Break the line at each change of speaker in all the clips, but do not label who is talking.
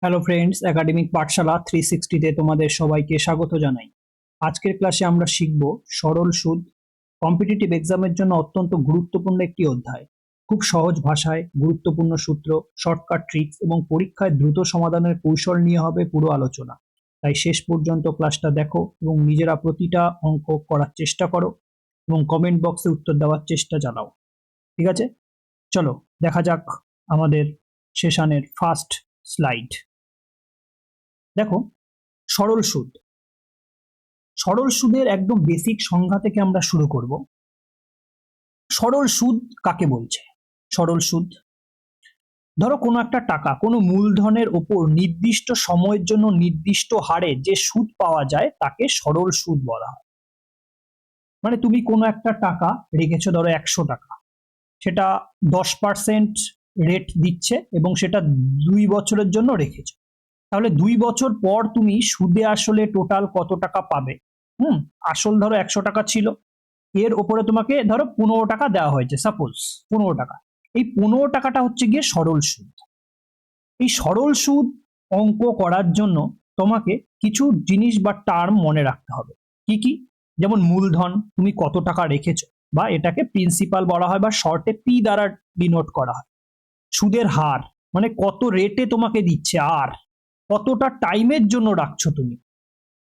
Hello friends, academic পাঠশালা 360-তে তোমাদের সবাইকে স্বাগত জানাই। আজকের ক্লাসে আমরা শিখব সরল সুদ। কম্পিটিটিভ এক্সামের জন্য অত্যন্ত গুরুত্বপূর্ণ একটি অধ্যায়। খুব সহজ ভাষায় গুরুত্বপূর্ণ সূত্র, শর্টকাট ট্রিক্স এবং পরীক্ষায় দ্রুত সমাধানের কৌশল নিয়ে হবে পুরো আলোচনা। তাই শেষ পর্যন্ত ক্লাসটা দেখো এবং নিজেরা প্রতিটা অঙ্ক করার চেষ্টা করো এবং কমেন্ট বক্সে উত্তর দেওয়ার চেষ্টা চালাও। ঠিক আছে, চলো দেখা যাক আমাদের সেশনের ফার্স্ট স্লাইড। দেখো, সরল সুদ। সরল সুদের একদম বেসিক সংজ্ঞা থেকে আমরা শুরু করব। সরল সুদ কাকে বলছে? সরল সুদ, ধরো কোনো একটা টাকা কোনো মূলধনের ওপর নির্দিষ্ট সময়ের জন্য নির্দিষ্ট হারে যে সুদ পাওয়া যায় তাকে সরল সুদ বলা হয়। মানে তুমি কোনো একটা টাকা রেখেছো, ধরো 100 টাকা, সেটা 10% রেট দিচ্ছে এবং সেটা 2 বছরের জন্য রেখেছো। তাহলে 2 বছর পর তুমি সুদে আসলে টোটাল কত টাকা পাবে? আসল ধরো 100 টাকা ছিল, এর ওপরে তোমাকে ধরো 15 টাকা দেওয়া হয়েছে, সাপোজ 15 টাকা। এই 15 টাকাটা হচ্ছে গিয়ে সরল সুদ। এই সরল সুদ অঙ্ক করার জন্য তোমাকে কিছু জিনিস বা টার্ম মনে রাখতে হবে। কি কি? যেমন মূলধন, তুমি কত টাকা রেখেছো, বা এটাকে প্রিন্সিপাল বলা হয় বা শর্টে পি দ্বারা ডিনোট করা হয়। সুদের হার, মানে কত রেটে তোমাকে দিচ্ছে, আর কতটা টাইমের জন্য রাখছো তুমি,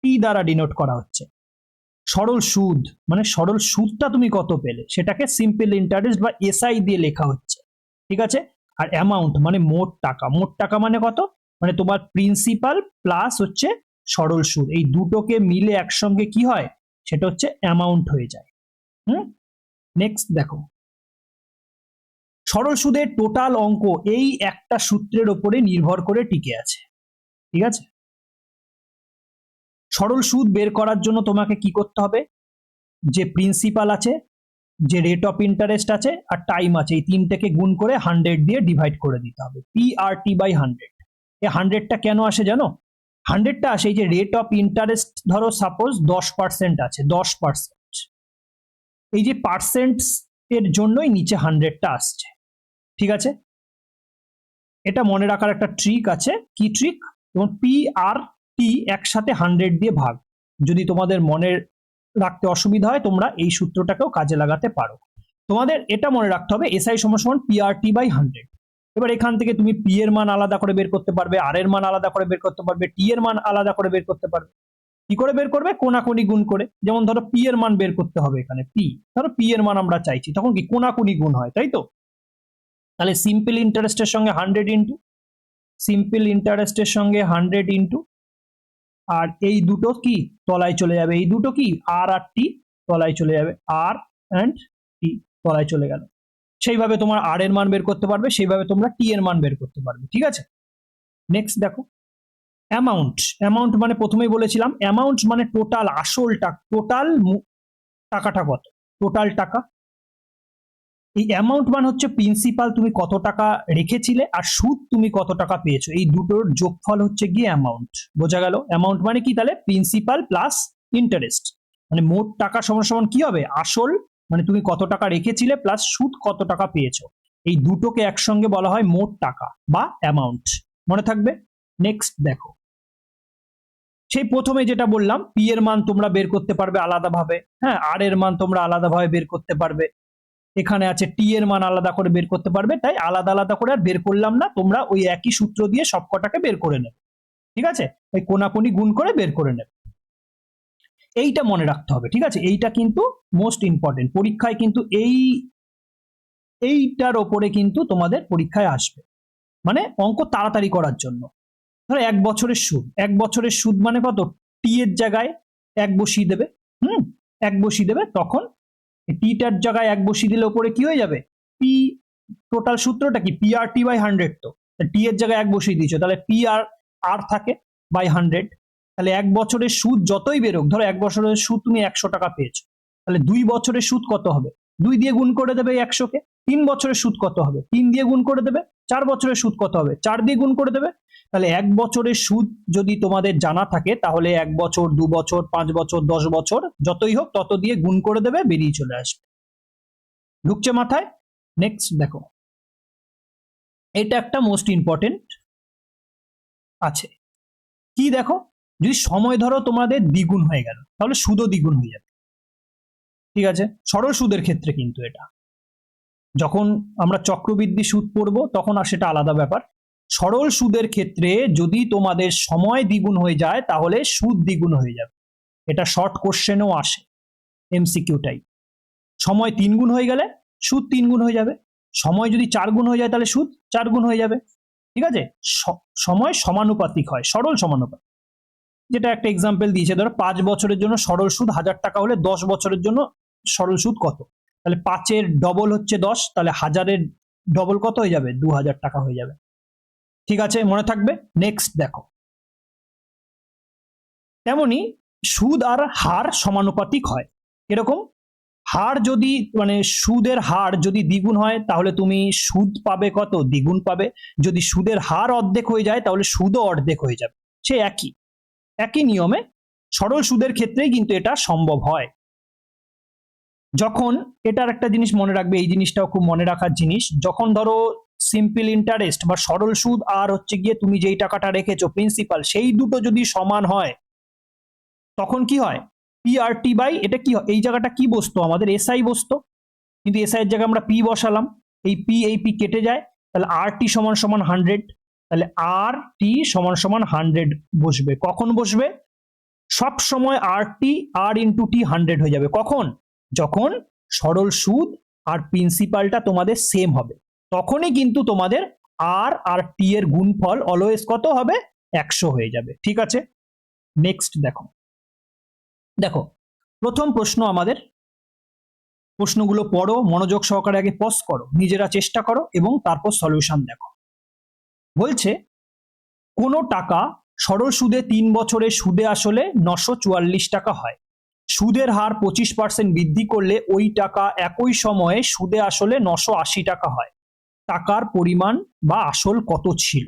টি দ্বারা ডিনোট করা হচ্ছে। সরল সুদ, মানে সরল সুদটা তুমি কত পেলে, সেটাকে সিম্পল ইন্টারেস্ট বা এসআই দিয়ে লেখা হচ্ছে। ঠিক আছে। আর অ্যামাউন্ট মানে মোট টাকা। মোট টাকা মানে কত? মানে তোমার প্রিন্সিপাল প্লাস হচ্ছে সরল সুদ, এই দুটোকে মিলে একসঙ্গে কি হয়, সেটা হচ্ছে অ্যামাউন্ট হয়ে যায়। নেক্সট দেখো, সরল সুদের টোটাল অঙ্ক এই একটা সূত্রের উপরে নির্ভর করে টিকে আছে। ঠিক আছে। সরল সুদ বের করার জন্য তোমাকে কি করতে হবে? যে প্রিন্সিপাল আছে, যে রেট অফ ইন্টারেস্ট আছে, আর টাইম আছে, এই তিনটাকে গুণ করে 100 দিয়ে ডিভাইড করে দিতে হবে, PRT বাই 100। এই 100টা কেন আসে জানো? 100টা আসে এই যে রেট অফ ইন্টারেস্ট, ধরো সাপোজ 10% আছে, 10%, এই যে পার্সেন্ট এর জন্যই নিচে 100টা আসছে। ঠিক আছে। এটা মনে রাখার একটা ট্রিক আছে। কি ট্রিক? যেমন PRT একসাথে 100 দিয়ে ভাগ। যদি তোমাদের মনে রাখতে অসুবিধা হয় তোমরা এই সূত্রটাকেও কাজে লাগাতে পারো। তোমাদের এটা মনে রাখতে হবে এসআই সমান PRT বাই 100। এবার এখান থেকে তুমি পি এর মান আলাদা করে বের করতে পারবে, আর এর মান আলাদা করে বের করতে পারবে, টি এর মান আলাদা করে বের করতে পারবে। কি করে বের করবে? কোনাকুনি গুণ করে। যেমন ধরো পি এর মান বের করতে হবে, এখানে পি, ধরো পি এর মান আমরা চাইছি, তখন কি কোনাকুনি গুণ হয়, তাই তো? তাহলে সিম্পল ইন্টারেস্টের সঙ্গে 100 ইন্টু, সিম্পল ইন্টারেস্টের সঙ্গে 100 ইন্টু, আর এই দুটো কি তলায় চলে যাবে, এই দুটো কি আর আর টি তলায় চলে যাবে, আর অ্যান্ড টি তলায় চলে গেল। সেইভাবে তোমার আর এর মান বের করতে পারবে, সেইভাবে তোমরা টি এর মান বের করতে পারবে। ঠিক আছে। নেক্সট দেখো, অ্যামাউন্ট। অ্যামাউন্ট মানে প্রথমেই বলেছিলাম, অ্যামাউন্ট মানে টোটাল, আসল টাকা, টোটাল টাকাটা কত, টোটাল টাকা। এই অ্যামাউন্ট মানে হচ্ছে প্রিন্সিপাল তুমি কত টাকা রেখেছিলে আর সুদ তুমি কত টাকা পেয়েছো, এই দুটোর যোগফল হচ্ছে গিয়ে অ্যামাউন্ট। বোঝা গেল? অ্যামাউন্ট মানে কি? তাহলে প্রিন্সিপাল প্লাস ইন্টারেস্ট, মানে মোট টাকা সমান সমান কি হবে, আসল মানে তুমি কত টাকা রেখেছিলে প্লাস সুদ কত টাকা পেয়েছো, এই দুটোকে একসঙ্গে বলা হয় মোট টাকা বা অ্যামাউন্ট। মনে থাকবে? নেক্সট দেখো, সেই প্রথমে যেটা বললাম, পি এর মান তোমরা বের করতে পারবে আলাদাভাবে, হ্যাঁ, আর এর মান তোমরা আলাদাভাবে বের করতে পারবে, এখানে আছে টি এর মান আলাদা করে বের করতে পারবে, তাই আলাদা আলাদা করে আর বের করলাম না, তোমরা ওই একই সূত্র দিয়ে সবকটাকে বের করে নেবে। ঠিক আছে। ওই কোনাকুনি গুণ করে বের করে নেবে। এইটা মনে রাখতে হবে। ঠিক আছে। এইটা কিন্তু মোস্ট ইম্পর্টেন্ট, পরীক্ষায় কিন্তু এইটার ওপরে কিন্তু তোমাদের পরীক্ষায় আসবে, মানে অঙ্ক তাড়াতাড়ি করার জন্য। ধরো 1 বছরের সুদ, 1 বছরের সুদ মানে কত, টি এর জায়গায় 1 বসিয়ে দেবে। 1 বসিয়ে দেবে, তখন টিটার জায়গায় 1 বসিয়ে দিলে উপরে কি হয়ে যাবে, পি, টোটাল সূত্রটা কি PRT বাই 100, তো টি এর জায়গায় 1 বসিয়ে দিয়েছো, তাহলে পি আর আর থাকে বাই 100। তাহলে 1 বছরের সুদ যতই বেরোক, ধরো 1 বছরের সুদ তুমি 100 টাকা পেয়েছো, তাহলে 2 বছরের সুদ কত হবে, 2 দিয়ে গুণ করে দেবে 100-কে। 3 বছরের সুদ কত হবে, 3 দিয়ে গুণ করে দেবে। 4 বছরের সুদ কত হবে, 4 দিয়ে গুণ করে দেবে। তাহলে 1 বছরের সুদ যদি তোমাদের জানা থাকে, তাহলে 1 বছর, 2 বছর, 5 বছর, 10 বছর যতই হোক তত দিয়ে গুণ করে দেবে, বেরিয়ে চলে আসবে। ঢুকছে মাথায়? নেক্সট দেখো, এটা একটা মোস্ট ইম্পর্টেন্ট। আছে। কি দেখো, যদি সময় ধরো তোমাদের দ্বিগুণ হয়ে গেল তাহলে সুদও দ্বিগুণ হয়ে যাবে। ঠিক আছে, সরল সুদের ক্ষেত্রে কিন্তু এটা, যখন আমরা চক্রবৃদ্ধি সুদ পড়বো তখন আর সেটা আলাদা ব্যাপার। সরল সুদের ক্ষেত্রে যদি তোমাদের সময় দ্বিগুণ হয়ে যায় তাহলে সুদ দ্বিগুণ হয়ে যাবে। এটা শর্ট কোশ্চেনেও আসে, এমসিকিউ টাইপ। সময় 3 গুণ হয়ে গেলে সুদ 3 গুণ হয়ে যাবে, সময় যদি 4 গুণ হয়ে যায় তাহলে সুদ 4 গুণ হয়ে যাবে। ঠিক আছে, সময় সমানুপাতিক হয়, সরল সমানুপাতিক। যেটা একটা এক্সাম্পল দিয়েছে, ধরো 5 বছরের জন্য সরল সুদ 1000 টাকা হলে 10 বছরের জন্য সরল সুদ কত, তাহলে 5-এর ডবল হচ্ছে 10, তাহলে 1000-এর ডবল কত হয়ে যাবে, 2000 টাকা হয়ে যাবে। ঠিক আছে, মনে থাকবে। নেক্সট দেখো, তেমনি সুদ আর হার সমানুপাতিক হয়। এরকম হার যদি মানে সুদের হার যদি দ্বিগুণ হয় তাহলে তুমি সুদ পাবে কত, দ্বিগুণ পাবে। যদি সুদের হার অর্ধেক হয়ে যায় তাহলে সুদও অর্ধেক হয়ে যাবে। সে একই নিয়মে সরল সুদের ক্ষেত্রেই কিন্তু এটা সম্ভব হয়। যখন, এটার একটা জিনিস মনে রাখবে, এই জিনিসটাও খুব মনে রাখার জিনিস, যখন ধরো সিম্পল ইন্টারেস্ট বা সরল সুদ আর হচ্ছে গিয়ে তুমি যেই টাকাটা রেখেছো প্রিন্সিপাল, সেই দুটো যদি সমান হয় তখন কি হয়, পিআরটি বাই, এটা কি হয়, এই জায়গাটা কি বসতো আমাদের, এসআই বসতো, কিন্তু এসআই এর জায়গায় আমরা পি বসালাম, এই পি কেটে যায়, তাহলে আর টি সমান সমান 100, তাহলে আর টি সমান সমান 100 বসবে। কখন বসবে, সব সময় আর টি আর ইন্টু টি 100 হয়ে যাবে। কখন, যখন সরল সুদ আর প্রিন্সিপালটা তোমাদের সেম হবে, তখনই কিন্তু তোমাদের আর টি এর গুণফল অলওয়েজ কত হবে, 100 হয়ে যাবে। ঠিক আছে, নেক্সট দেখো, প্রথম প্রশ্ন আমাদের, প্রশ্নগুলো পড়ো মনোযোগ সহকারে, আগে পজ করো, নিজেরা চেষ্টা করো এবং তারপর সলিউশন দেখো। বলছে কোনো টাকা সরল সুদে 3 বছরে সুদে আসলে 944 টাকা হয়, সুদের হার 25% বৃদ্ধি করলে ওই টাকা একই সময়ে সুদে আসলে 980 টাকা হয়, টাকার পরিমাণ বা আসল কত ছিল।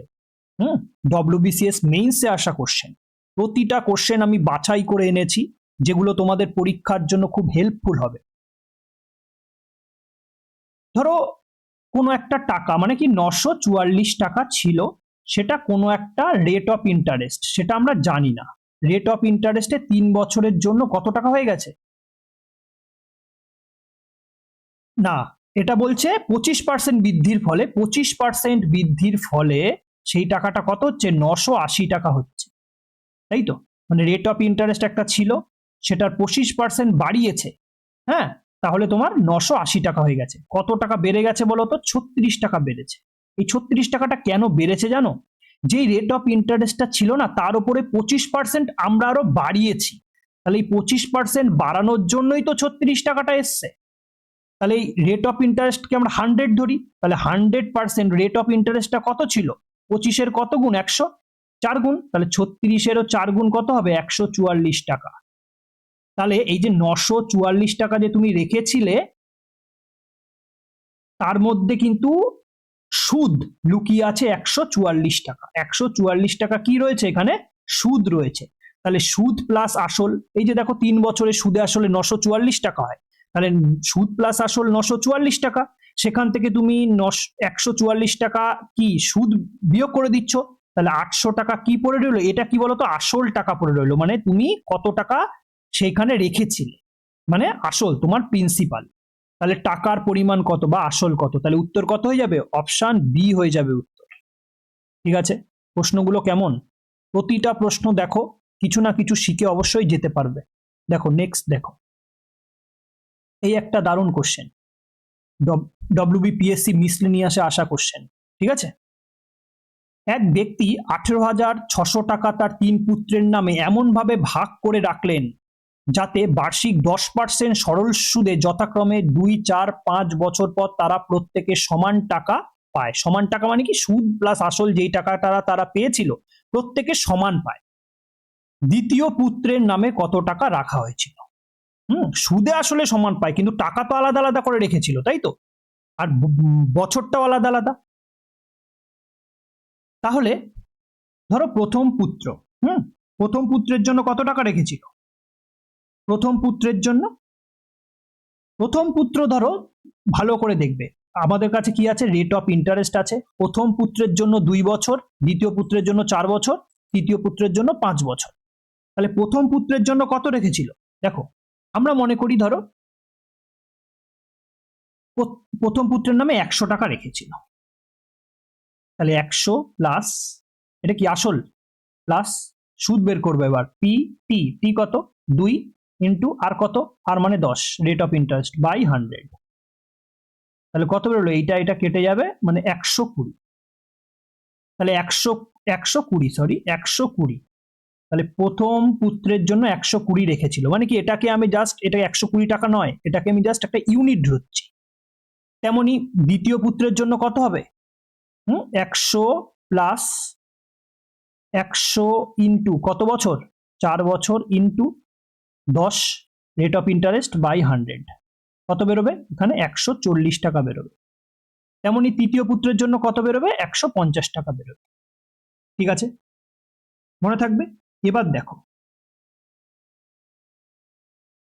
ডব্লিউবিসিএস মেইনসে আসা কোশ্চেন, প্রতিটা কোশ্চেন আমি বাছাই করে এনেছি যেগুলো তোমাদের পরীক্ষার জন্য খুব হেল্পফুল হবে। ধরো কোনো একটা টাকা মানে কি 944 টাকা ছিল, সেটা কোনো একটা রেট অফ ইন্টারেস্ট, সেটা আমরা জানি না। রেট অফ ইন্টারেস্টে 3 বছরের জন্য কত টাকা হয়ে গেছে, না, এটা বলছে 25% বৃদ্ধির ফলে, 25% বৃদ্ধির ফলে সেই টাকাটা কত হচ্ছে, 980 টাকা হচ্ছে, তাই তো। মানে রেট অফ ইন্টারেস্ট একটা ছিল, সেটার 25% বাড়িয়েছে, হ্যাঁ, তাহলে তোমার 980 টাকা হয়ে গেছে। কত টাকা বেড়ে গেছে বলো তো, 36 টাকা বেড়েছে। এই 36 টাকাটা কেন বেড়েছে জানো, যেই রেট অফ ইন্টারেস্টটা ছিল না তার উপরে 25% আমরা আরো বাড়িয়েছি, তাহলে এই 25% বাড়ানোর জন্যই তো 36 টাকাটা এসছে। তাহলে এই রেট অফ ইন্টারেস্টকে আমরা 100 ধরি, তাহলে 100% রেট অফ ইন্টারেস্টটা কত ছিল, 25-এর কত গুণ, 100, 4 গুণ, তাহলে 36-এরও 4 গুণ কত হবে, 144 টাকা। তাহলে এই যে 944 টাকা যে তুমি রেখেছিলে তার মধ্যে কিন্তু সুদ লুকিয়ে আছে 144 টাকা। 144 টাকা কি রয়েছে এখানে, সুদ রয়েছে। তাহলে সুদ প্লাস আসল, এই যে দেখো 3 বছরে সুদে আসলে 944 টাকা হয়, তাহলে সুদ প্লাস আসল 944 টাকা, সেখান থেকে তুমি 144 টাকা কি সুদ বিয়োগ করে দিচ্ছ, তাহলে 800 টাকা কি পড়ে রইলো, এটা কি বলতো, আসল টাকা পড়ে রইলো। মানে তুমি কত টাকা সেইখানে রেখেছিলে, মানে আসল তোমার প্রিন্সিপাল। তাহলে টাকার পরিমাণ কত বা আসল কত, তাহলে উত্তর কত হয়ে যাবে, অপশন বি হয়ে যাবে উত্তর। ঠিক আছে, প্রশ্নগুলো কেমন, প্রতিটা প্রশ্ন দেখো, কিছু না কিছু শিখে অবশ্যই যেতে পারবে। দেখো নেক্সট দেখো, এই একটা দারুণ কোশ্চেন, ডব্লিউবিপিএসসি মিসলেনিয়াসে আসা কোশ্চেন। ঠিক আছে, এক ব্যক্তি 18,600 টাকা তার 3 পুত্রের নামে এমন ভাবে ভাগ করে রাখলেন যাতে বার্ষিক 10% সরল সুদে যথাক্রমে 2, 4, 5 বছর পর তারা প্রত্যেকে সমান টাকা পায়। সমান টাকা মানে কি, সুদ প্লাস আসল যেই টাকাটা তারা পেয়েছিল প্রত্যেকে সমান পায়। দ্বিতীয় পুত্রের নামে কত টাকা রাখা হয়েছিল। সুদে আসলে সমান পায় কিন্তু টাকা তো আলাদা আলাদা করে রেখেছিল, তাই তো, আর বছরটাও আলাদা আলাদা। তাহলে ধরো প্রথম পুত্র, প্রথম পুত্রের জন্য কত টাকা রেখেছিল, প্রথম পুত্রের জন্য, প্রথম পুত্র ধরো ভালো করে দেখবে, আমাদের কাছে কি আছে, রেট অফ ইন্টারেস্ট আছে। প্রথম পুত্রের জন্য 2 বছর, দ্বিতীয় পুত্রের জন্য 4 বছর, তৃতীয় পুত্রের জন্য 5 বছর। তাহলে প্রথম পুত্রের জন্য কত রেখেছিল? দেখো আমরা মনে করি ধরো প্রথম পুত্রের নামে 100 টাকা রেখেছিল। তাহলে 100 প্লাস, এটা কি আসল, প্লাস সুদ বের করবে এবার, পি টি, টি কত 2 ইন্টু আর কত, আর মানে 10, রেট অফ ইন্টারেস্ট বাই 100। তাহলে কত বেরোলো, এটা কেটে যাবে, মানে 120। তাহলে 120, তাহলে প্রথম পুত্রের জন্য 120 রেখেছিল, মানে কি এটাকে আমি জাস্ট, এটা 120 টাকা নয়, এটাকে আমি জাস্ট একটা ইউনিট ধরছি। তেমনি দ্বিতীয় পুত্রের জন্য কত হবে, 100 প্লাস 100 ইন্টু কত বছর, 4 বছর, into 10, rate of interest by 100, কত বেরোবে এখানে 140 টাকা বেরোবে। তেমনি তৃতীয় পুত্রের জন্য কত বেরোবে, 150 টাকা বেরোবে। ঠিক আছে, মনে থাকবে। এবার দেখো,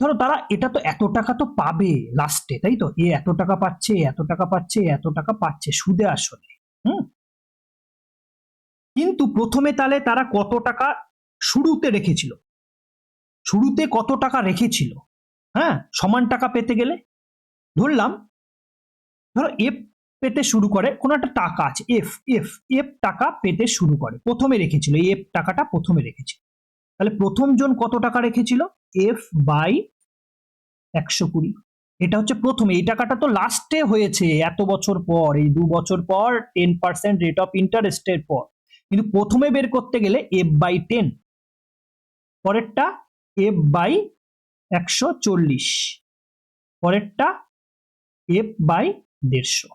ধরো তারা এটা তো এত টাকা তো পাবে লাস্টে, তাই তো, এ এত টাকা পাচ্ছে, এত টাকা পাচ্ছে, এত টাকা পাচ্ছে সুদে আসলে। কিন্তু প্রথমে তাহলে তারা কত টাকা শুরুতে রেখেছিল, শুরুতে কত টাকা রেখেছিল, হ্যাঁ, সমান টাকা পেতে গেলে ধরলাম, ধরো এফ পেতে শুরু করে, কোনো একটা টাকা আছে, এফ এফ এফ টাকা পেতে শুরু করে, প্রথমে রেখেছিল, এফ টাকাটা প্রথমে রেখেছিল। তাহলে প্রথম জন কত টাকা রেখেছিল, এফ বাই 120। এটা হচ্ছে প্রথমে, এই টাকাটা তো লাস্টে হয়েছে এত বছর পর, এই 2 বছর পর 10% রেট অফ ইন্টারেস্টের পর, কিন্তু প্রথমে বের করতে গেলে এফ বাই 10, পরেরটা এফ বাই 140, পরেরটা এফ বাই 150।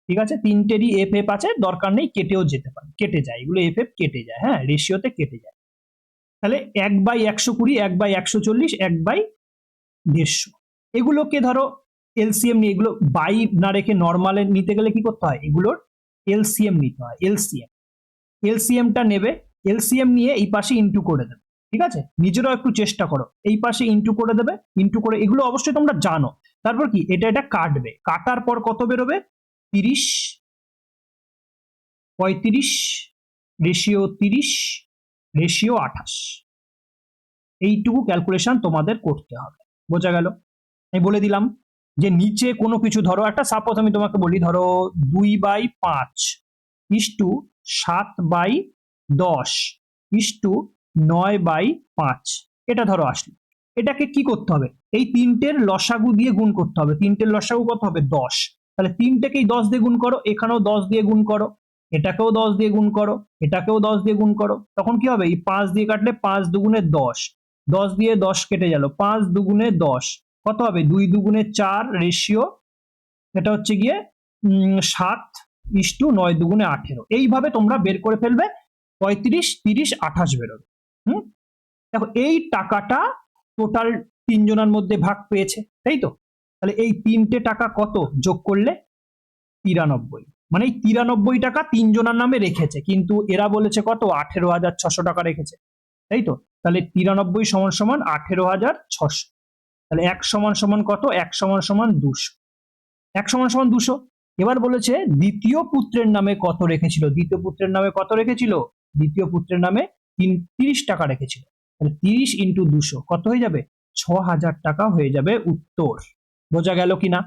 ঠিক আছে, তিনটেরই এফ এফ আছে, দরকার নেই, কেটেও যেতে পারে, কেটে যায় এগুলো, এফ এফ কেটে যায়, হ্যাঁ, রেশিওতে কেটে যায়। তাহলে 1 বাই 120, 1 বাই 140, 1 বাই 150, এগুলোকে ধরো এলসিএম নিয়ে, এগুলো বাই না রেখে নর্মালে নিতে গেলে কি করতে হয়, এগুলোর এলসিএম নিতে হয়, এলসিএমটা নেবে, এলসিএম নিয়ে এই পাশে ইন্টু করে দেবে। ঠিক আছে, নিজেরাও একটু চেষ্টা করো, এই পাশে ইন্টু করে দেবে, ইন্টু করে, এগুলো অবশ্যই তোমরা জানো। তারপর কি, এটা কাটবে, কাটার পর কত বেরোবে, 30, 35, রেশিও 30, রেশিও 28, এইটুকু ক্যালকুলেশন তোমাদের করতে হবে। বোঝা গেল? আমি বলে দিলাম যে নিচে কোনো কিছু, ধরো একটা সাপোজ আমি তোমাকে বলি, ধরো 2/5 ইস্টু 7/10 ইস্টু 9/5, এটা ধরো আসলো। এটাকে কি করতে হবে, এই তিনটের লসাগু দিয়ে গুণ করতে হবে। তিনটের লসাগু কত হবে, 10। তাহলে তিনটেকেই 10 দিয়ে গুণ করো, এখানেও 10 দিয়ে গুণ করো, এটাকেও 10 দিয়ে গুণ করো, এটাকেও 10 দিয়ে গুণ করো, তখন কি হবে, এই 5 দিয়ে কাটলে 5 দুগুণে 10, 10 দিয়ে 10 কেটে গেল, 5 দুগুণে 10, কত হবে, 2 দুগুণে 4, রেশিও এটা হচ্ছে গিয়ে 7 ইস্টু 9 দুগুণে 18। এইভাবে তোমরা বের করে ফেলবে, 35, 30, 28 বেরোবে। দেখো এই টাকাটা টোটাল তিনজনের মধ্যে ভাগ পেয়েছে, তাই তো। তাহলে এই তিনটে টাকা কত যোগ করলে 93, মানে এই 93 টাকা তিনজনের নামে রেখেছে, কিন্তু এরা বলেছে কত, 18,600 টাকা রেখেছে, তাই তো। তাহলে 93 সমান সমান 18,600, তাহলে 1 সমান সমান কত, 1 সমান সমান 200, 1 সমান সমান 200। এবার বলেছে দ্বিতীয় পুত্রের নামে কত রেখেছিল, দ্বিতীয় পুত্রের নামে কত রেখেছিল, দ্বিতীয় পুত্রের নামে 30 টাকা রেখেছিল, তাহলে 30 ইন্টু 200 কত হয়ে যাবে, 6,000 টাকা হয়ে যাবে উত্তর। বোঝা গেল কিনা?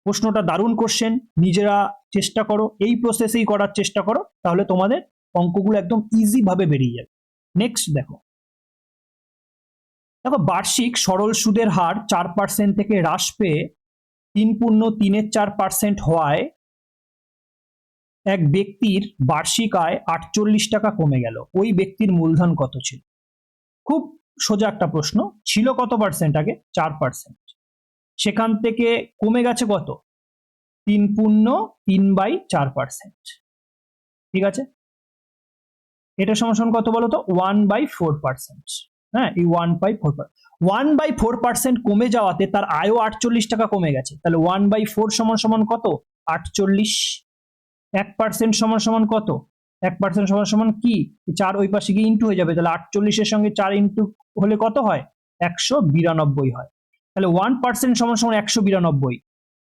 প্রশ্নটা দারুণ কোশ্চেন, নিজেরা চেষ্টা করো, এই প্রসেসেই করার চেষ্টা করো, তাহলে তোমাদের অঙ্কগুলো একদম ইজি ভাবে বেরিয়ে যাবে। নেক্সট দেখো, বার্ষিক সরল সুদের হার 4% থেকে হ্রাস পেয়ে 3.34% হওয়ায় এক ব্যক্তির বার্ষিক আয় 48 টাকা কমে গেল, ওই ব্যক্তির মূলধন কত ছিল? খুব সোজা একটা প্রশ্ন, ছিল কত পার্সেন্ট আগে, 4%, সেখান থেকে কমে গেছে কত, 3.3/4%। ঠিক আছে, এটা সমান কত বলো তো, 1/4%। হ্যাঁ, এই 1/4% কমে যাওয়াতে তার আয়ও 48 টাকা কমে গেছে। তাহলে 1/4 সমান সমান কত, 48। 1% সমান সমান কত, 1% সমান সমান কি, 4 ওই পাশে গিয়ে ইন্টু হয়ে যাবে, তাহলে 48-এর সঙ্গে 4 ইন্টু হলে কত হয়, 192 হয়। তাহলে 1% সমান সমান 192,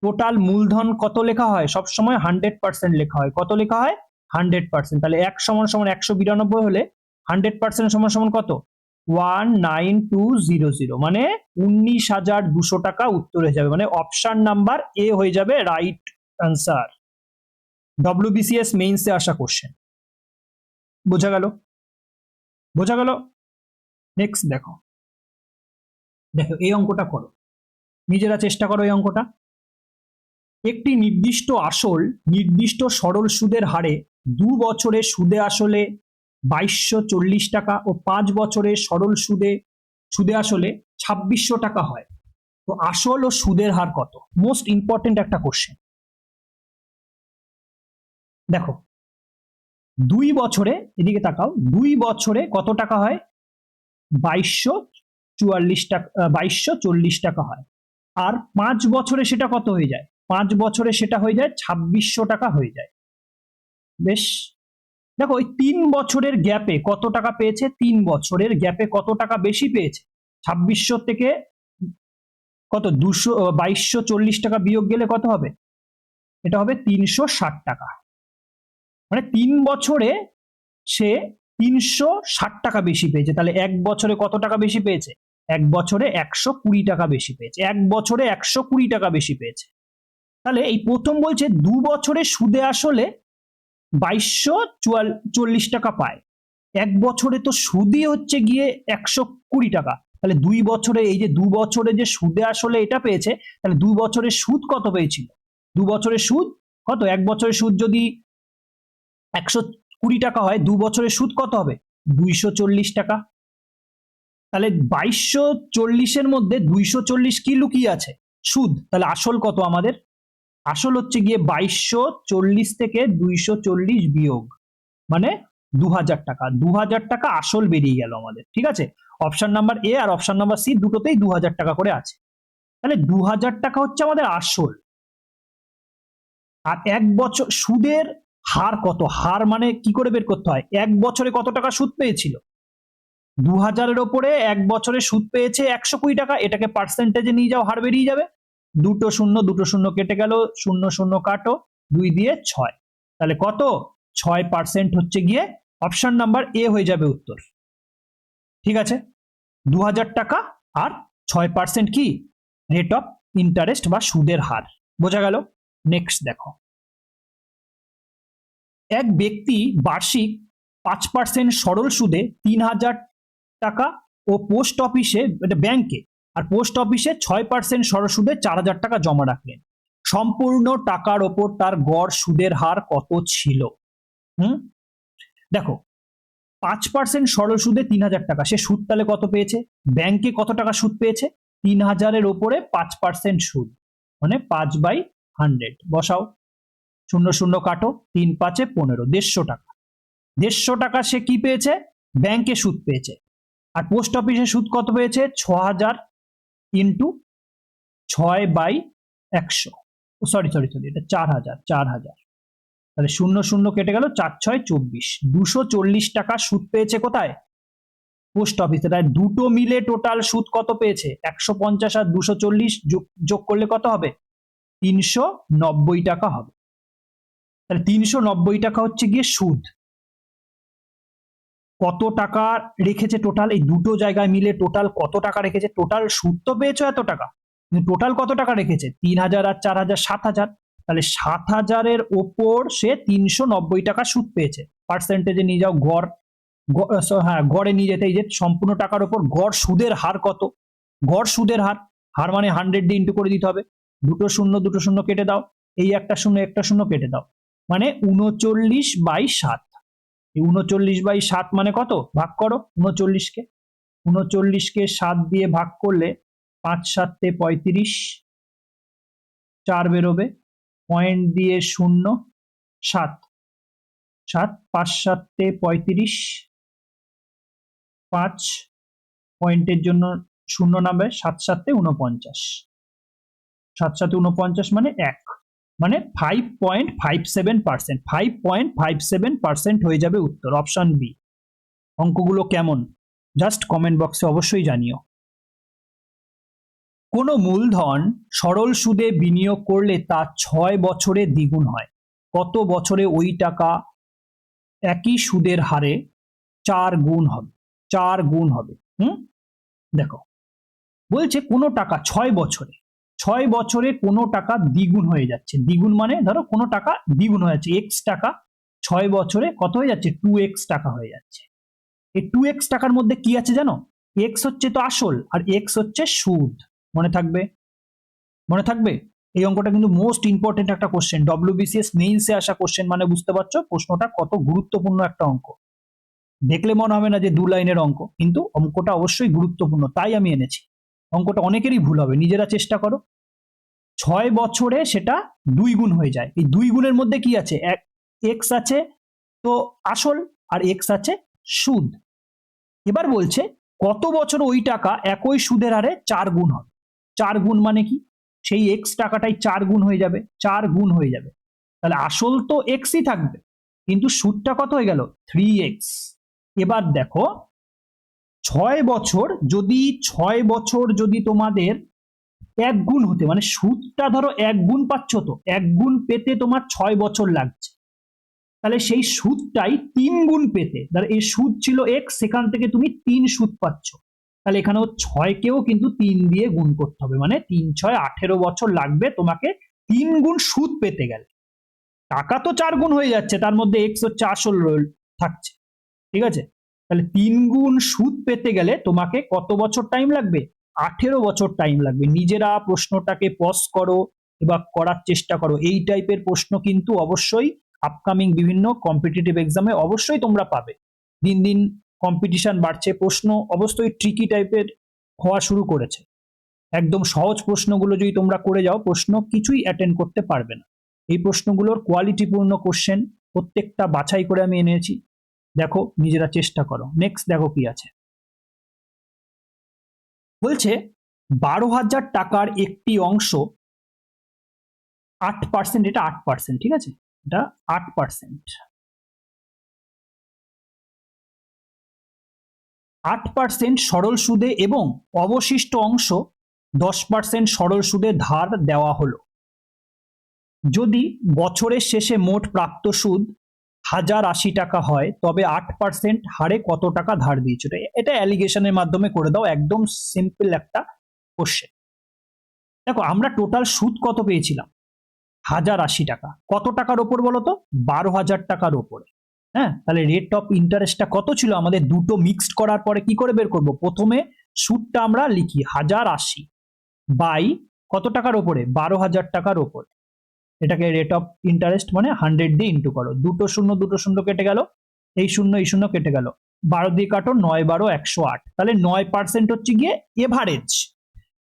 টোটাল মূলধন কত লেখা হয়? সবসময় 100% লেখা হয়। কত লেখা হয়? 100%। তাহলে 1 সমান সমান 192 হলে 100% সমান সমান কত? 19200, মানে 19,200 টাকা উত্তর হয়ে যাবে। মানে অপশন নাম্বার এ হয়ে যাবে রাইট আনসার। WBCS মেইনসে আসা কোশ্চেন। বোঝা গেল? বোঝা গেল? নেক্সট দেখো, দেখো এই অঙ্কটা করো, নিজেরা চেষ্টা করো এই অঙ্কটা। একটি নির্দিষ্ট আসল নির্দিষ্ট সরল সুদের হারে 2 বছরে সুদে আসলে 2240 টাকা ও 5 বছরে সরল সুদে আসলে 2600 টাকা হয়, তো আসল ও সুদের হার কত? মোস্ট ইম্পর্টেন্ট একটা কোশ্চেন। দেখো 2 বছরে, এদিকে তাকাও, 2 বছরে কত টাকা হয়? 2240 টাকা, 2240 টাকা হয়। আর 5 বছরে সেটা কত হয়ে যায়? 5 বছরে সেটা হয়ে যায় 2600 টাকা হয়ে যায়। বেশ, দেখো ওই 3 বছরের গ্যাপে কত টাকা পেয়েছে? 3 বছরের গ্যাপে কত টাকা বেশি পেয়েছে? 2600 থেকে কত 2240 টাকা বিয়োগ গেলে কত হবে? এটা হবে 360 টাকা। মানে 3 বছরে সে 360 টাকা বেশি পেয়েছে। তাহলে 1 বছরে কত টাকা বেশি পেয়েছে? 1 বছরে 120 টাকা বেশি পেয়েছে। 1 বছরে 120 টাকা বেশি পেয়েছে। তাহলে এই প্রথম বলছে 2 বছরে সুদে আসলে 2240 টাকা পায়। 1 বছরে তো সুদই হচ্ছে গিয়ে 120 টাকা। তাহলে 2 বছরে, এই যে 2 বছরে যে সুদে আসলে এটা পেয়েছে, তাহলে 2 বছরের সুদ কত পেয়েছিল? 2 বছরের সুদ কত? 1 বছরের সুদ যদি 120 টাকা হয়, 2 বছরের সুদ কত হবে? 240 টাকা। তাহলে 2240-এর মধ্যে 240 কি লুকিয়ে আছে? সুদ। তাহলে আসল কত আমাদের? আসল হচ্ছে গিয়ে 2240 থেকে 240 বিয়োগ, মানে 2000 টাকা। 2000 টাকা আসল বেরিয়ে গেল আমাদের। ঠিক আছে, অপশন নাম্বার এ আর অপশন নাম্বার সি দুটোতেই 2000 টাকা করে আছে। তাহলে 2000 টাকা হচ্ছে আমাদের আসল। আর 1 বছর সুদের হার কত? হার মানে কি করে বের করতে হয়? 1 বছরে কত টাকা সুদ পেয়েছিল? 2000-এর ওপরে 1 বছরে সুদ পেয়েছে 120 টাকা। এটাকে পার্সেন্টেজে নিয়ে যাও, হার বেরিয়ে যাবে। দুটো শূন্য কেটে গেল, 0 কাটো, 2 দিয়ে 6। তাহলে কত? 6% হচ্ছে গিয়ে অপশন নাম্বার এ হয়ে যাবে উত্তর। ঠিক আছে, 2000 টাকা আর 6% কি? রেট অফ ইন্টারেস্ট বা সুদের হার। বোঝা গেল? নেক্সট দেখো, এক ব্যক্তি বার্ষিক 5% সরল সুদে 3000 টাকা ও পোস্ট অফিসে, এটা ব্যাংকে, আর পোস্ট অফিসে 6% সরল সুদে 4000 টাকা জমা রাখলেন। সম্পূর্ণ টাকার ওপর তার গড় সুদের হার কত ছিল? দেখো 5% সরল সুদে 3000 টাকা, সে সুদ তাহলে কত পেয়েছে? ব্যাংকে কত টাকা সুদ পেয়েছে? 3000-এর ওপরে 5% সুদ, মানে 5/100। বসাও, 0 কাটো, 3 5 15, 150 টাকা। 150 টাকা সে কি পেয়েছে? ব্যাংকে সুদ পেয়েছে। আর পোস্ট অফিসে সুদ কত পেয়েছে? 6000 ইন্টু 6/100, সরি, এটা 4000। তাহলে 0 কেটে গেল, 4 6 24, 240 টাকা সুদ পেয়েছে কোথায়? পোস্ট অফিসে। তাই দুটো মিলে টোটাল সুদ কত পেয়েছে? 150 আর 240 যোগ করলে কত হবে? 390 টাকা হবে। তাহলে 390 টাকা হচ্ছে গিয়ে সুদ। কত টাকা রেখেছে টোটাল? এই দুটো জায়গায় মিলে টোটাল কত টাকা রেখেছে? টোটাল সুদ তো পেয়েছো এত টাকা, কিন্তু টোটাল কত টাকা রেখেছে? 3000 আর 4000, 7000। তাহলে 7000-এর ওপর সে 390 টাকা সুদ পেয়েছে। পার্সেন্টেজে নিয়ে যাও, গড়, হ্যাঁ গড়ে নিয়ে যেতে, এই যে সম্পূর্ণ টাকার ওপর গড় সুদের হার কত? গড় সুদের হার, হার মানে 100 দিয়ে ইন্টু করে দিতে হবে। দুটো শূন্য কেটে দাও, এই একটা শূন্য কেটে দাও, মানে 39/7। 39/7 মানে কত? ভাগ করো 39-কে, 39-কে 7 দিয়ে ভাগ করলে 5 7 35, 4 বেরোবে, পয়েন্ট দিয়ে 0 7 7, 5 7 35, 5 পয়েন্টের জন্য 0 নামবে, 7 7 49, 7 7 49 মানে 1, মানে 5.57%। 5.57% হয়ে যাবে উত্তর, অপশন বি। অঙ্কগুলো কেমন জাস্ট কমেন্ট বক্সে অবশ্যই জানিও। কোনো মূলধন সরল সুদে বিনিয়োগ করলে তা 6 বছরে দ্বিগুণ হয়, কত বছরে ওই টাকা একই সুদের হারে 4 গুণ হবে? 4 গুণ হবে। দেখো, বলছে কোনো টাকা 6 বছরে কোনো টাকা দ্বিগুণ হয়ে যাচ্ছে। দ্বিগুণ মানে ধরো কোনো টাকা দ্বিগুণ হয়ে যাচ্ছে, এক্স টাকা 6 বছরে কত হয়ে যাচ্ছে? 2x টাকা হয়ে যাচ্ছে। এই 2x টাকার মধ্যে কি আছে জানো? এক্স হচ্ছে তো আসল আর এক্স হচ্ছে সুদ। মনে থাকবে? মনে থাকবে? এই অঙ্কটা কিন্তু মোস্ট ইম্পর্টেন্ট একটা কোশ্চেন, ডব্লিউবিসিএস মেইনসে আসা কোশ্চেন, মানে বুঝতে পারছো প্রশ্নটা কত গুরুত্বপূর্ণ একটা অঙ্ক। দেখলে মনে হবে না যে 2 লাইনের অঙ্ক, কিন্তু অঙ্কটা অবশ্যই গুরুত্বপূর্ণ, তাই আমি এনেছি। অঙ্কটা অনেকেরই ভুল হবে, নিজেরা চেষ্টা করো। 6 বছরে সেটা 2 গুণ হয়ে যায়। এই 2 গুণের মধ্যে কি আছে? এক্স আছে তো আসল আর এক্স আছে সুদ। এবার বলছে কত বছর ওই টাকা একই সুদের হারে 4 গুণ হবে। 4 গুণ মানে কি? সেই এক্স টাকাটাই 4 গুণ হয়ে যাবে, 4 গুণ হয়ে যাবে। তাহলে আসল তো এক্সই থাকবে, কিন্তু সুদটা কত হয়ে গেল? 3x। এবার দেখো 6 বছর যদি তোমাদের 1 গুণ হতে, মানে সুদটা ধরো 1 গুণ পাচ্ছ, তো 1 গুণ পেতে তোমার 6 বছর লাগছে, তাহলে সেই সুদটাই 3 গুণ পেতে, ধর এই সুদ ছিল এক্স, সেখান থেকে তুমি 3 সুদ পাচ্ছ, তাহলে এখানেও 6কেও কিন্তু 3 দিয়ে গুণ করতে হবে, মানে 3 6 18 বছর লাগবে তোমাকে 3 গুণ সুদ পেতে গেলে। টাকা তো 4 গুণ হয়ে যাচ্ছে, তার মধ্যে এক্স হচ্ছে আসল থাকছে, ঠিক আছে? তাহলে 3 গুণ সুদ পেতে গেলে তোমাকে কত বছর টাইম লাগবে? 18 বছর টাইম লাগবে। নিজেরা প্রশ্নটাকে পজ করো এবার করার চেষ্টা করো। এই টাইপের প্রশ্ন কিন্তু অবশ্যই আপকামিং বিভিন্ন কম্পিটিটিভ এক্সামে অবশ্যই তোমরা পাবে। দিন দিন কম্পিটিশন বাড়ছে, প্রশ্ন অবশ্যই ট্রিকি টাইপের হওয়া শুরু করেছে। একদম সহজ প্রশ্নগুলো যদি তোমরা করে যাও, প্রশ্ন কিছুই অ্যাটেন্ড করতে পারবে না। এই প্রশ্নগুলোর কোয়ালিটিপূর্ণ কোশ্চেন প্রত্যেকটা বাছাই করে আমি এনেছি, দেখো নিজেরা চেষ্টা করো। নেক্সট দেখো কি আছে, বলছে 12,000 টাকার একটি অংশ 8%, এটা 8%, ঠিক আছে, এটা 8%। 8% সরল সুদে এবং অবশিষ্ট অংশ 10% সরল সুদে ধার দেওয়া হলো। যদি বছরের শেষে মোট প্রাপ্ত সুদ 1,080 টাকা হয়, তবে 8% হারে কত টাকা ধার দিয়েছিল? এটা অ্যালিগেশনের মাধ্যমে করে দাও, একদম সিম্পল একটা কোশ্চেন। দেখো আমরা টোটাল সুদ কত পেয়েছিলাম? 1,080 টাকা। কত টাকার ওপর বলো তো? 12,000 টাকার ওপরে। হ্যাঁ, তাহলে রেট অফ ইন্টারেস্টটা কত ছিল? আমাদের দুটো মিক্সড করার পরে কি করে বের করব? প্রথমে সুদটা আমরা লিখি 1,080 বাই কত টাকার ওপরে? 12,000 টাকার ওপরে। এটাকে রেট অফ ইন্টারেস্ট মানে 100 দিয়ে ইন্টু করো। দুটো শূন্য কেটে গেল, এই শূন্য কেটে গেল, 12 দিয়ে কাটো, 9 12 108। তাহলে 9% হচ্ছে গিয়ে এভারেজ,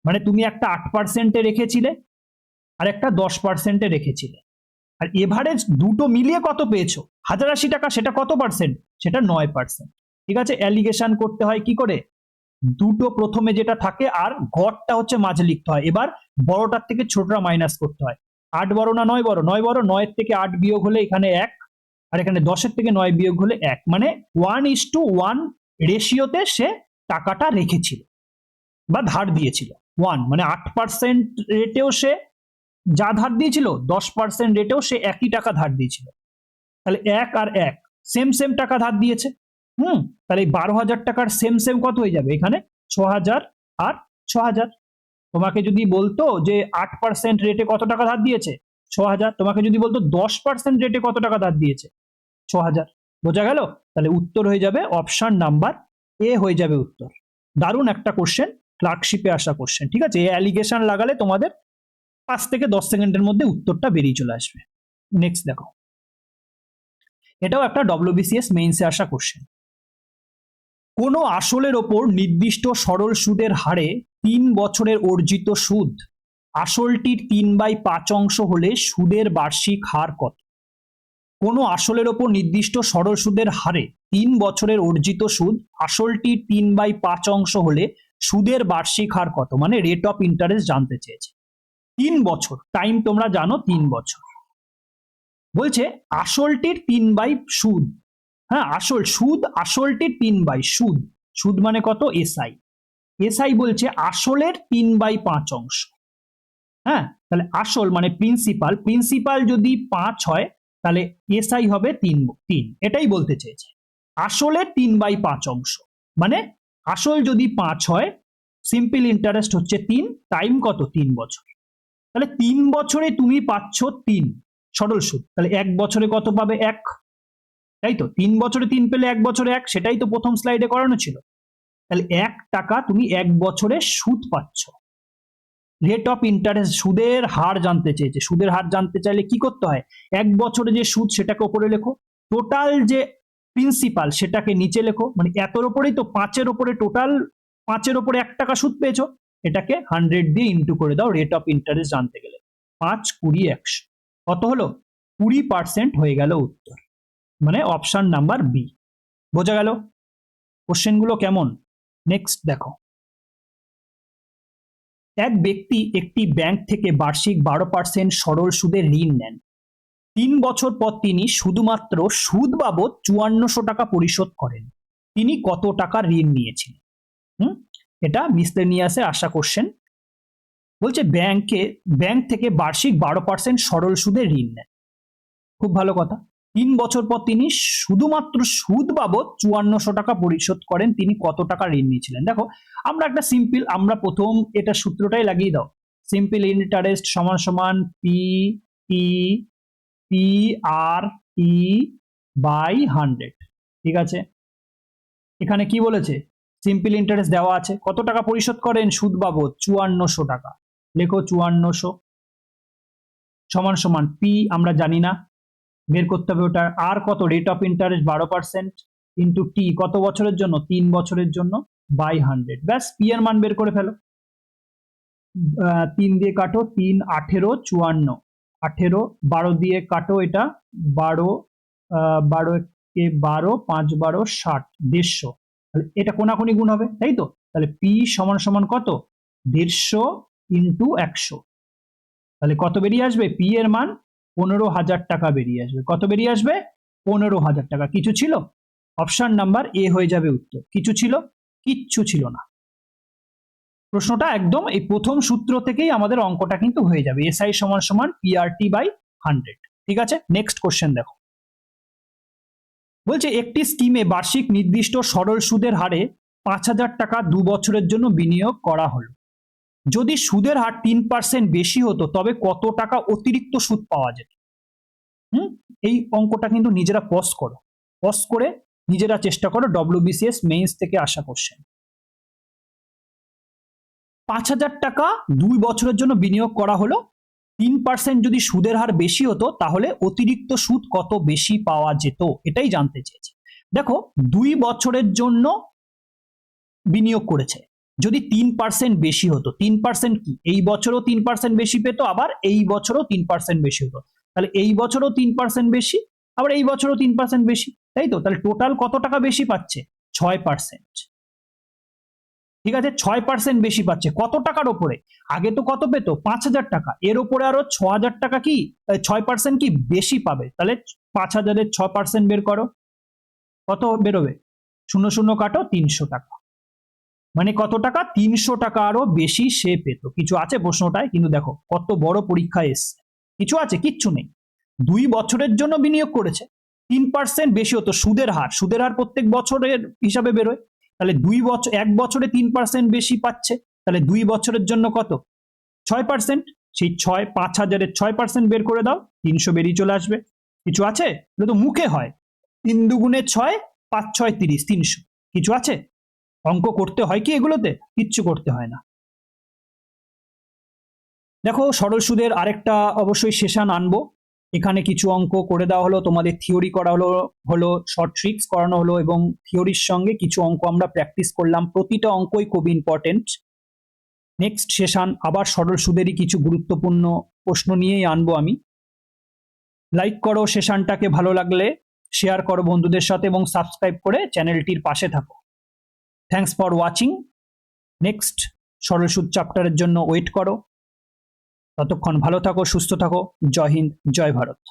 মানে তুমি একটা 8%-এ রেখেছিলে আর একটা 10%-এ রেখেছিলে, আর এভারেজ দুটো মিলিয়ে কত পেয়েছো? 1,080 টাকা। সেটা কত পার্সেন্ট? সেটা 9%। ঠিক আছে, অ্যালিগেশন করতে হয় কি করে? দুটো প্রথমে যেটা থাকে আর গড়টা হচ্ছে মাঝে লিখতে হয়। এবার বড়টার থেকে ছোটটা মাইনাস করতে হয়। 8 বড় না 9 বড়? 9 বড়। 9-এর থেকে 8 বিয়োগ হলে এখানে 1, আর এখানে 10-এর থেকে 9 বিয়োগ হলে 1, মানে 1:1 রেশিওতে সে টাকাটা রেখেছিল বা ধার দিয়েছিল। 1 মানে 8% রেটেও সে যা ধার দিয়েছিল, 10% রেটেও সে একই টাকা ধার দিয়েছিল। তাহলে 1 আর 1 সেম সেম টাকা ধার দিয়েছে। তাহলে এই 12,000 টাকার সেম সেম কত হয়ে যাবে? এখানে 6,000 আর 6,000। তোমাকে যদি বলতো যে 8% রেটে কত টাকা ধার দিয়েছে? 6,000। তোমাকে যদি বলতো 10% রেটে কত টাকা ধার দিয়েছে? 6,000। বোঝা গেল? তাহলে উত্তর হয়ে যাবে অপশন নাম্বার এ হয়ে যাবে উত্তর। দারুণ একটা কোশ্চেন, ক্লার্কশিপে আসা কোশ্চেন। ঠিক আছে, এই অ্যালিগেশন লাগালে তোমাদের 5 থেকে 10 সেকেন্ডের মধ্যে উত্তরটা বেরিয়ে চলে আসবে। নেক্সট দেখো, এটাও একটা ডব্লিউবিসিএস মেইনসে আসা কোশ্চেন। কোনো আসলের ওপর নির্দিষ্ট সরল সুদের হারে 3 বছরের অর্জিত সুদ আসলটির 3/5 অংশ হলে সুদের বার্ষিক হার কত? কোনো আসলের ওপর নির্দিষ্ট সরল সুদের হারে 3 বছরের অর্জিত সুদ আসলটির 3/5 অংশ হলে সুদের বার্ষিক হার কত? মানে রেট অফ ইন্টারেস্ট জানতে চেয়েছে। 3 বছর টাইম, তোমরা জানো 3 বছর। বলছে আসলটির 3 সুদ, হ্যাঁ আসল সুদ, আসলটির 3 সুদ, সুদ মানে কত? এসআই। এসআই বলছে আসলের 3/5 অংশ। হ্যাঁ, তাহলে আসল মানে প্রিন্সিপাল যদি 5 হয় তাহলে এসআই হবে 3, এটাই বলতে চেয়েছে। আসলের 3/5 অংশ মানে আসল যদি 5 হয়, সিম্পল ইন্টারেস্ট হচ্ছে 3, টাইম কত? 3 বছর। তাহলে 3 বছরে তুমি পাচ্ছ 3 সরল সুদ, তাহলে 1 বছরে কত পাবে? 1, তাই তো? 3 বছরে 3 পেলে 1 বছরে 1, সেটাই তো প্রথম স্লাইডে করানো ছিল। তাহলে 1 টাকা তুমি 1 বছরে সুদ পাচ্ছ। রেট অফ ইন্টারেস্ট, সুদের হার জানতে চেয়েছে। সুদের হার জানতে চাইলে কি করতে হয়? 1 বছরে যে সুদ সেটাকে উপরে লেখো, টোটাল যে প্রিন্সিপাল সেটাকে নিচে লেখো, মানে এতর উপরেই তো 5-এর উপরে টোটাল 5-এর উপরে 1 টাকা সুদ পেয়েছো, এটাকে 100 দিয়ে ইন্টু করে দাও রেট অফ ইন্টারেস্ট জানতে গেলে। 5, 20, 100 কত হলো? 20% হয়ে গেল উত্তর, মানে অপশন নাম্বার বি। বোঝা গেল কোশ্চেনগুলো কেমন? নেক্সট দেখো, এক ব্যক্তি একটি ব্যাংক থেকে বার্ষিক 12% সরল সুদে ঋণ নেন। 3 বছর পর তিনি শুধুমাত্র সুদ বাবদ 5400 টাকা পরিশোধ করেন। তিনি কত টাকা ঋণ নিয়েছিলেন? এটা মিসলেনিয়াসে আসা কোশ্চেন। বলছে ব্যাংক থেকে বার্ষিক 12% সরল সুদে ঋণ নেন। খুব ভালো কথা। 3 বছর পর তিনি শুধুমাত্র সুদ বাবদ 5400 টাকা পরিশোধ করেন। তিনি কত টাকা ঋণ নিয়েছিলেন? দেখো, আমরা প্রথম এটা সূত্রটাই লাগিয়ে দাও। সিম্পল ইন্টারেস্ট সমান সমান PRT বাই 100। ঠিক আছে, এখানে কি বলেছে? সিম্পল ইন্টারেস্ট দেওয়া আছে, কত টাকা পরিশোধ করেন? সুদ বাবদ 5400 টাকা। লেখো 5400 সমান সমান পি আমরা জানি না, বের করতে হবে ওটা। আর কত? Rate of interest 12% into T, কত বছরের জন্য? 3 বছরের জন্য, বাই 100। ব্যাস, পি এর মান বের করে ফেলো। 3 দিয়ে কাটো, 3 18 54, 18 12 দিয়ে কাটো, এটা 12 12 কে 12, 5 12 60, 150। তাহলে এটা কোনাকুনি গুণ হবে, তাই তো? তাহলে পি সমান সমান কত? 150 ইন্টু 100। তাহলে কত বেরিয়ে আসবে? পি এর মান 15,000 টাকা বেরিয়ে আসবে। কত বেরিয়ে আসবে? 15,000 টাকা। কিছু ছিল? অপশন নাম্বার এ হয়ে যাবে উত্তর। কিছু ছিল? কিচ্ছু ছিল না। প্রশ্নটা একদম এই প্রথম সূত্র থেকেই আমাদের অঙ্কটা কিন্তু হয়ে যাবে। এসআই সমান সমান পিআরটি বাই 100। ঠিক আছে, নেক্সট কোশ্চেন দেখো। বলছে একটি স্কিমে বার্ষিক নির্দিষ্ট সরল সুদের হারে 5,000 টাকা 2 বছরের জন্য বিনিয়োগ করা হলো। যদি সুদের হার 3% বেশি হতো তবে কত টাকা অতিরিক্ত সুদ পাওয়া যেত? এই অঙ্কটা কিন্তু নিজেরা পজ করে নিজেরা চেষ্টা করো। WBCS মেইনস থেকে আসা কোশ্চেন। 5,000 টাকা 2 বছরের জন্য বিনিয়োগ করা হলো, 3% যদি সুদের হার বেশি হতো তাহলে অতিরিক্ত সুদ কত বেশি পাওয়া যেত, এটাই জানতে চেয়েছে। দেখো, 2 বছরের জন্য বিনিয়োগ করেছে, যদি 3% বেশি হতো, 3% কি এই বছরও 3% বেশি পেত, আবার এই বছরও 3% বেশি হতো, তাহলে এই বছরও 3% বেশি, আবার এই বছরও 3% বেশি, তাই তো? তাহলে টোটাল কত টাকা বেশি পাচ্ছে? 6%। ঠিক আছে, 6% বেশি পাচ্ছে। কত টাকার ওপরে? আগে তো কত পেত? 5,000 টাকা, এর ওপরে আরো 6,000 টাকা কি 6% কি বেশি পাবে। তাহলে 5,000-এর 6% বের করো, কত বেরোবে? 0 কাটো, 300 টাকা। মানে কত টাকা? 300 টাকা আরো বেশি সে পেত। কিছু আছে প্রশ্নটায়? কিন্তু দেখো কত বড় পরীক্ষা এসছে। কিছু আছে? কিচ্ছু নেই। 2 বছরের জন্য বিনিয়োগ করেছে, 3% বেশি হতো সুদের হার প্রত্যেক বছরের হিসাবে বেরোয়। তাহলে 1 বছরে 3% বেশি পাচ্ছে, তাহলে 2 বছরের জন্য কত? 6%। সেই 5,000-এর 6% বের করে দাও, 300 বেরিয়ে চলে আসবে। কিছু আছে? এটা তো মুখে হয়। 3 দুগুণে 6, 5 6 30, 300। কিছু আছে? অঙ্ক করতে হয় কি এগুলোতে? কিচ্ছু করতে হয় না। দেখো, সরল সুদের আরেকটা অবশ্যই সেশন আনবো। এখানে কিছু অঙ্ক করে দেওয়া হলো, তোমাদের থিওরি করা হলো শর্ট ট্রিক্স করানো হলো, এবং থিওরির সঙ্গে কিছু অঙ্ক আমরা প্র্যাকটিস করলাম। প্রতিটা অঙ্কই খুব ইম্পর্টেন্ট। নেক্সট সেশন আবার সরল সুদেরই কিছু গুরুত্বপূর্ণ প্রশ্ন নিয়েই আনবো আমি। লাইক করো সেশনটাকে, ভালো লাগলে শেয়ার করো বন্ধুদের সাথে, এবং সাবস্ক্রাইব করে চ্যানেলটির পাশে থাকো। Thanks for watching. নেক্সট সরল সুদ চ্যাপ্টারের জন্য ওয়েট করো। ততক্ষণ ভালো থাকো, সুস্থ থাকো। জয় হিন্দ, জয় ভারত।